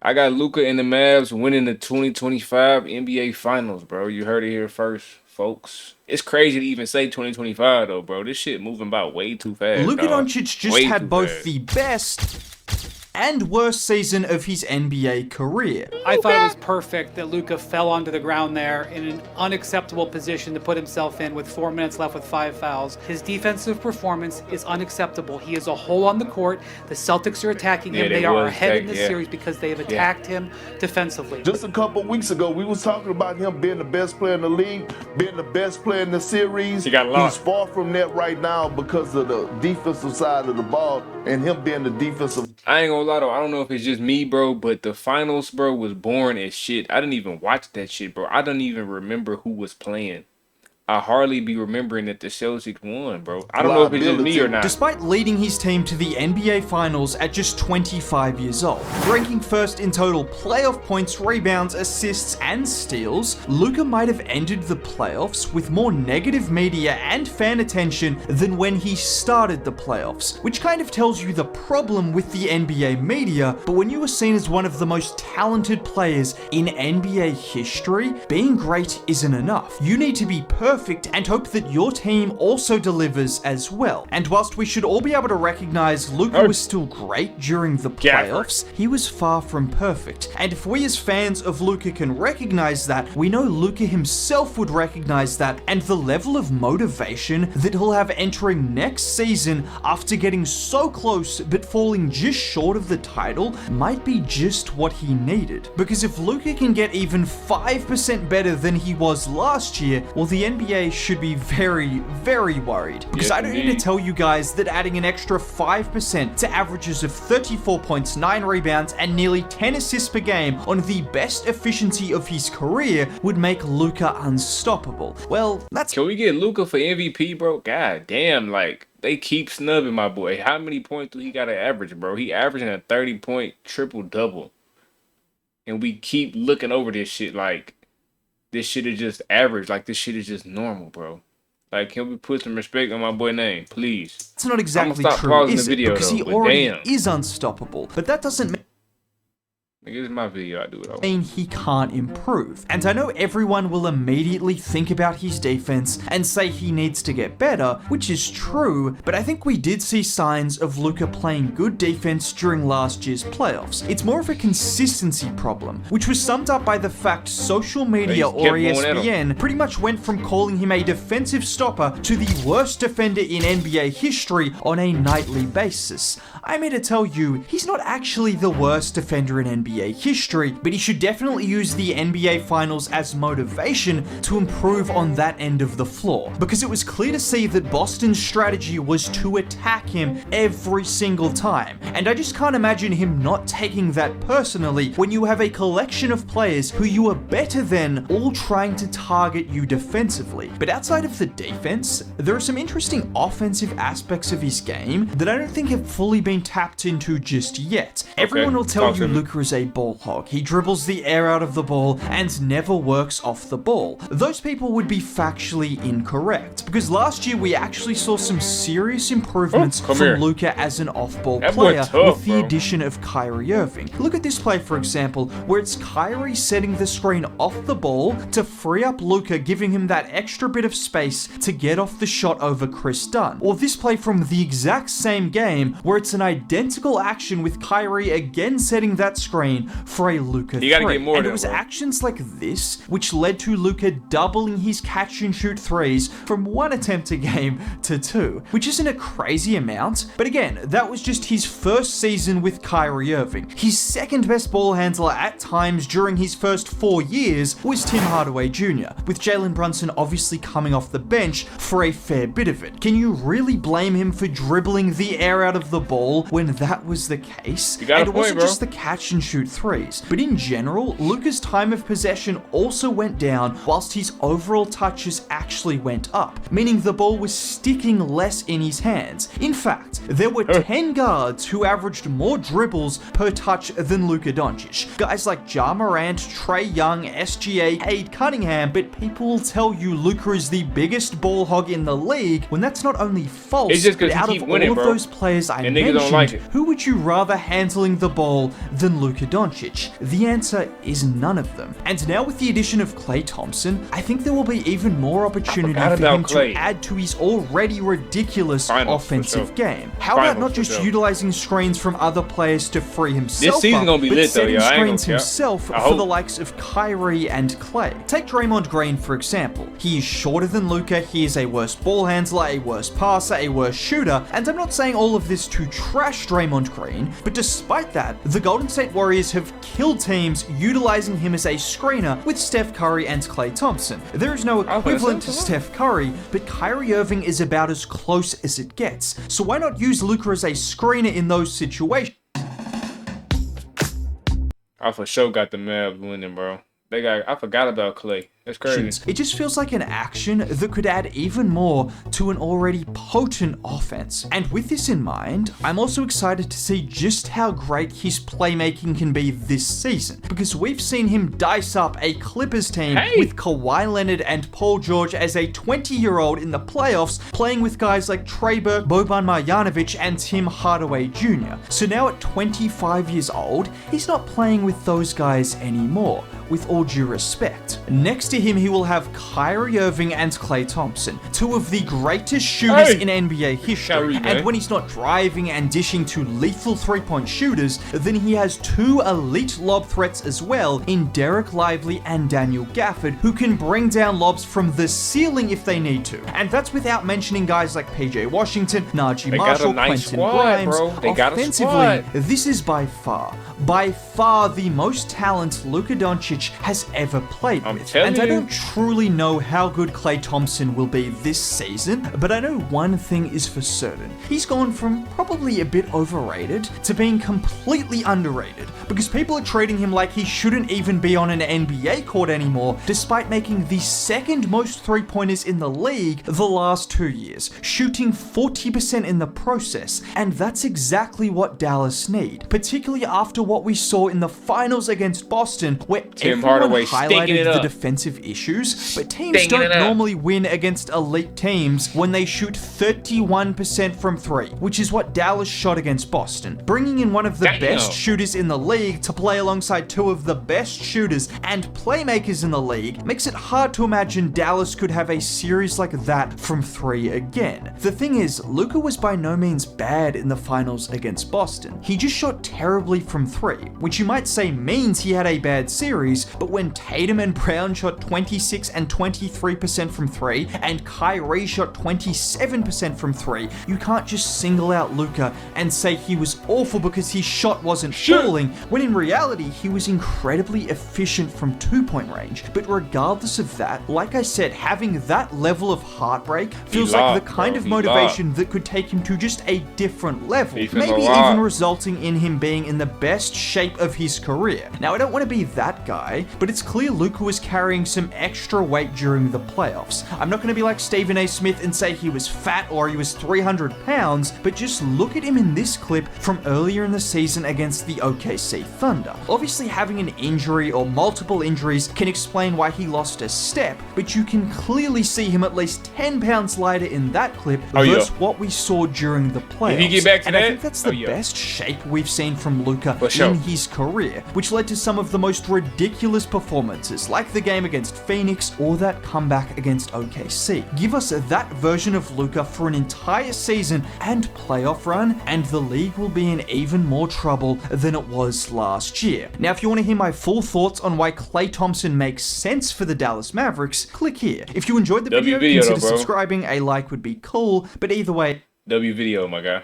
I got Luca and the Mavs winning the 2025 NBA Finals, bro. You heard it here first, folks. It's crazy to even say 2025 though, bro. This shit moving by way too fast, Luka dog. Doncic just Way had too both fast. the best and worst season of his NBA career. I thought it was perfect that Luka fell onto the ground there in an unacceptable position to put himself in with 4 minutes left with 5 fouls. His defensive performance is unacceptable. He is a hole on the court. The Celtics are attacking him. They are ahead in this series because they have attacked him defensively. Just a couple weeks ago, we was talking about him being the best player in the league, being the best player in the series. He got lost. He's far from that right now because of the defensive side of the ball and him being the defensive. I ain't gonna lie though, I don't know if it's just me, bro, but the finals, bro, was boring as shit. I didn't even watch that shit, bro. I don't even remember who was playing. I hardly be remembering that the Celtics won, bro. I don't know if it's just me or not. Despite leading his team to the NBA Finals at just 25 years old, ranking first in total playoff points, rebounds, assists, and steals, Luka might have ended the playoffs with more negative media and fan attention than when he started the playoffs, which kind of tells you the problem with the NBA media. But when you are seen as one of the most talented players in NBA history, being great isn't enough. You need to be perfect and hope that your team also delivers as well. And whilst we should all be able to recognize Luka was still great during the playoffs, he was far from perfect. And if we as fans of Luka can recognize that, we know Luka himself would recognize that, and the level of motivation that he'll have entering next season after getting so close but falling just short of the title might be just what he needed. Because if Luka can get even 5% better than he was last year, well, the NBA should be very, very worried. Because I don't need to tell you guys that adding an extra 5% to averages of 34 points, 9 rebounds, and nearly 10 assists per game on the best efficiency of his career would make Luka unstoppable. Well, that's... Can we get Luka for MVP, bro? God damn, like, they keep snubbing my boy. How many points do he got to average, bro? He averaging a 30-point triple-double. And we keep looking over this shit like, this shit is just average. Like, this shit is just normal, bro. Like, can we put some respect on my boy name, please? It's not exactly true, is it? Because he already damn. is unstoppable. But that doesn't mean... Nigga, this is my video, I do it all. He can't improve. And I know everyone will immediately think about his defense and say he needs to get better, which is true, but I think we did see signs of Luka playing good defense during last year's playoffs. It's more of a consistency problem, which was summed up by the fact social media or ESPN pretty much went from calling him a defensive stopper to the worst defender in NBA history on a nightly basis. I'm here to tell you, he's not actually the worst defender in NBA history, but he should definitely use the NBA Finals as motivation to improve on that end of the floor, because it was clear to see that Boston's strategy was to attack him every single time, and I just can't imagine him not taking that personally when you have a collection of players who you are better than all trying to target you defensively. But outside of the defense, there are some interesting offensive aspects of his game that I don't think have fully been tapped into just yet. Everyone will tell you Luka is a ball hog. He dribbles the air out of the ball and never works off the ball. Those people would be factually incorrect, because last year we actually saw some serious improvements from Luka as an off-ball player with the addition of Kyrie Irving. Look at this play, for example, where it's Kyrie setting the screen off the ball to free up Luka, giving him that extra bit of space to get off the shot over Chris Dunn. Or this play from the exact same game, where it's an identical action with Kyrie again setting that screen for a Luka 3. And it was actions like this which led to Luka doubling his catch and shoot threes from 1 attempt a game to 2, which isn't a crazy amount, but again, that was just his first season with Kyrie Irving. His second best ball handler at times during his first 4 years was Tim Hardaway Jr., with Jalen Brunson obviously coming off the bench for a fair bit of it. Can you really blame him for dribbling the air out of the ball when that was the case? And it wasn't just the catch and shoot threes, but in general, Luka's time of possession also went down whilst his overall touches actually went up, meaning the ball was sticking less in his hands. In fact, there were 10 guards who averaged more dribbles per touch than Luka Doncic. Guys like Ja Morant, Trae Young, SGA, Cade Cunningham, but people will tell you Luka is the biggest ball hog in the league when that's not only false, but out of all of those players I mentioned, who would you rather handling the ball than Luka Luka Doncic? The answer is none of them. And now with the addition of Klay Thompson, I think there will be even more opportunity for him to add to his already ridiculous offensive game. How about not just utilizing screens from other players to free himself this season up, gonna be but lit, though, setting screens yo. himself for the likes of Kyrie and Klay. Take Draymond Green for example. He is shorter than Luka, he is a worse ball handler, a worse passer, a worse shooter, and I'm not saying all of this to trash Draymond Green, but despite that, the Golden State Warriors have killed teams utilizing him as a screener with Steph Curry and Klay Thompson. There is no equivalent to Steph Curry, but Kyrie Irving is about as close as it gets. So why not use Luka as a screener in those situations? I for sure got the Mavs winning, bro. I forgot about Klay. That's crazy. It just feels like an action that could add even more to an already potent offense. And with this in mind, I'm also excited to see just how great his playmaking can be this season, because we've seen him dice up a Clippers team with Kawhi Leonard and Paul George as a 20-year-old in the playoffs, playing with guys like Trey Burke, Boban Marjanovic, and Tim Hardaway Jr. So now at 25 years old, he's not playing with those guys anymore, with all due respect. Next to him, he will have Kyrie Irving and Klay Thompson, two of the greatest shooters in NBA history. And when he's not driving and dishing to lethal three-point shooters, then he has two elite lob threats as well in Derek Lively and Daniel Gafford, who can bring down lobs from the ceiling if they need to. And that's without mentioning guys like PJ Washington, Najee Marshall, Quentin Grimes. Offensively, this is by far the most talent Luka Doncic has ever played with. And I don't truly know how good Klay Thompson will be this season, but I know one thing is for certain. He's gone from probably a bit overrated to being completely underrated, because people are treating him like he shouldn't even be on an NBA court anymore, despite making the second most three-pointers in the league the last 2 years, shooting 40% in the process. And that's exactly what Dallas need, particularly after what we saw in the finals against Boston, where everyone highlighted the defensive issues, but teams don't normally win against elite teams when they shoot 31% from three, which is what Dallas shot against Boston. Bringing in one of the best shooters in the league to play alongside two of the best shooters and playmakers in the league makes it hard to imagine Dallas could have a series like that from three again. The thing is, Luka was by no means bad in the finals against Boston. He just shot terribly from three, which you might say means he had a bad series, but when Tatum and Brown shot 26 and 23% from three, and Kyrie shot 27% from three, you can't just single out Luka and say he was awful because his shot wasn't falling, when in reality, he was incredibly efficient from two-point range. But regardless of that, like I said, having that level of heartbreak feels like the kind of motivation that could take him to just a different level, maybe even resulting in him being in the best shape of his career. Now, I don't want to be that guy, but it's clear Luka was carrying some extra weight during the playoffs. I'm not going to be like Stephen A. Smith and say he was fat or he was 300 pounds, but just look at him in this clip from earlier in the season against the OKC Thunder. Obviously, having an injury or multiple injuries can explain why he lost a step, but you can clearly see him at least 10 pounds lighter in that clip versus what we saw during the playoffs. If you get back to and I think that's the best shape we've seen from Luka in his career, which led to some of the most ridiculous performances, like the game against Phoenix or that comeback against OKC. Give us that version of Luka for an entire season and playoff run, and the league will be in even more trouble than it was last year. Now, if you want to hear my full thoughts on why Klay Thompson makes sense for the Dallas Mavericks, click here. If you enjoyed the video, consider subscribing. A like would be cool, but either way, video, my guy.